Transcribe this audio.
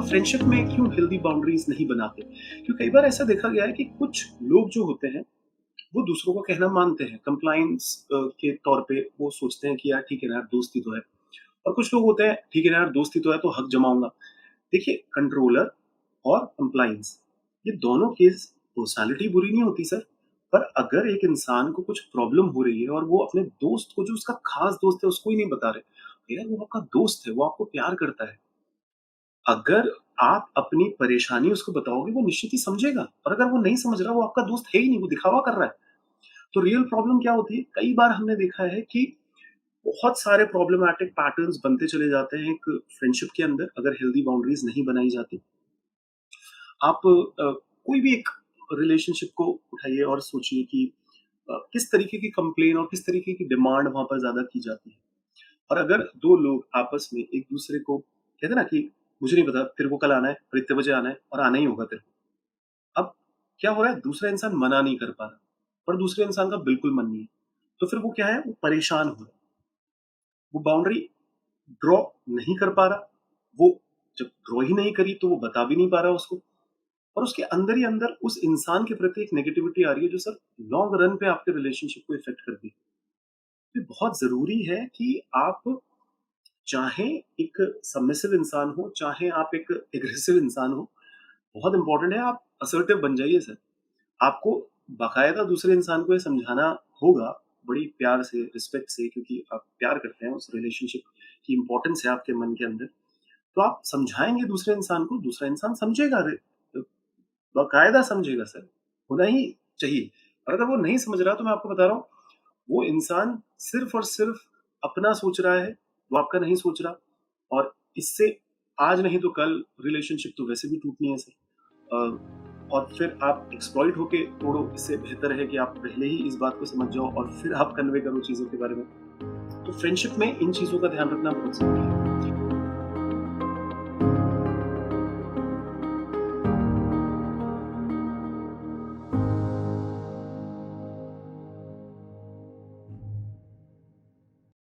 Friendship में क्यों healthy boundaries नहीं बनाते? क्योंकि कई बार ऐसा देखा गया है कि कुछ लोग जो होते हैं वो दूसरों का कहना मानते हैं, कंप्लाइंस के तौर पे वो सोचते हैं कि यार ठीक है ना यार, दोस्ती तो है। और कुछ लोग होते हैं, ठीक है ना यार, दोस्ती तो है तो हक जमाऊंगा। देखिए, कंट्रोलर और कंप्लाइंस, ये दोनों केस पर्सनालिटी बुरी नहीं होती सर। पर अगर एक इंसान को कुछ प्रॉब्लम हो रही है और वो अपने दोस्त को, जो उसका खास दोस्त है, उसको ही नहीं बता रहे, तो यार वो आपका दोस्त है, वो आपको प्यार करता है। अगर आप अपनी परेशानी उसको बताओगे, वो निश्चित ही समझेगा। और अगर वो नहीं समझ रहा, वो आपका दोस्त है ही नहीं, वो दिखावा कर रहा है। तो रियल प्रॉब्लम क्या होती है, कई बार हमने देखा है कि बहुत सारे प्रॉब्लमैटिक पैटर्न्स बनते चले जाते हैं एक फ्रेंडशिप के अंदर, अगर हेल्दी बाउंड्रीज नहीं बनाई जाती। आप कोई भी एक रिलेशनशिप को उठाइए और सोचिए कि किस तरीके की कंप्लेन और किस तरीके की डिमांड वहां पर ज्यादा की जाती है। और अगर दो लोग आपस में एक दूसरे को कहते हैं ना कि मुझे नहीं पता, तेरे को कल आना है और इतने बजे आना है और आना ही होगा तेरे को। अब क्या हो रहा है, दूसरा इंसान मना नहीं कर पा रहा, पर दूसरे इंसान का बिल्कुल मन नहीं है। तो फिर वो क्या है, वो परेशान हो रहा है, वो बाउंड्री ड्रॉ नहीं कर पा रहा। वो जब ड्रॉ ही नहीं करी तो वो बता भी नहीं पा रहा उसको। और उसके अंदर ही अंदर उस इंसान के प्रति एक नेगेटिविटी आ रही है, जो सर लॉन्ग रन पे आपके रिलेशनशिप को इफेक्ट करती है। तो बहुत जरूरी है कि आप, चाहे एक सबमिसिव इंसान हो, चाहे आप एक एग्रेसिव इंसान हो, बहुत इंपॉर्टेंट है आप असर्टिव बन जाइए सर। आपको बाकायदा दूसरे इंसान को ये समझाना होगा, बड़ी प्यार से, रिस्पेक्ट से, क्योंकि आप प्यार करते हैं, उस रिलेशनशिप की इंपॉर्टेंस है आपके मन के अंदर। तो आप समझाएंगे दूसरे इंसान को, दूसरा इंसान समझेगा, बाकायदा समझेगा सर, होना ही चाहिए। और अगर वो नहीं समझ रहा, तो मैं आपको बता रहा हूँ, वो इंसान सिर्फ और सिर्फ अपना सोच रहा है, वो आपका नहीं सोच रहा। और इससे आज नहीं तो कल रिलेशनशिप तो वैसे भी टूटनी है सर। और फिर आप एक्सप्लॉइट होके तोड़ो, इससे बेहतर है कि आप पहले ही इस बात को समझ जाओ और फिर आप कन्वे करो चीजों के बारे में। तो फ्रेंडशिप में इन चीजों का ध्यान रखना बहुत जरूरी है।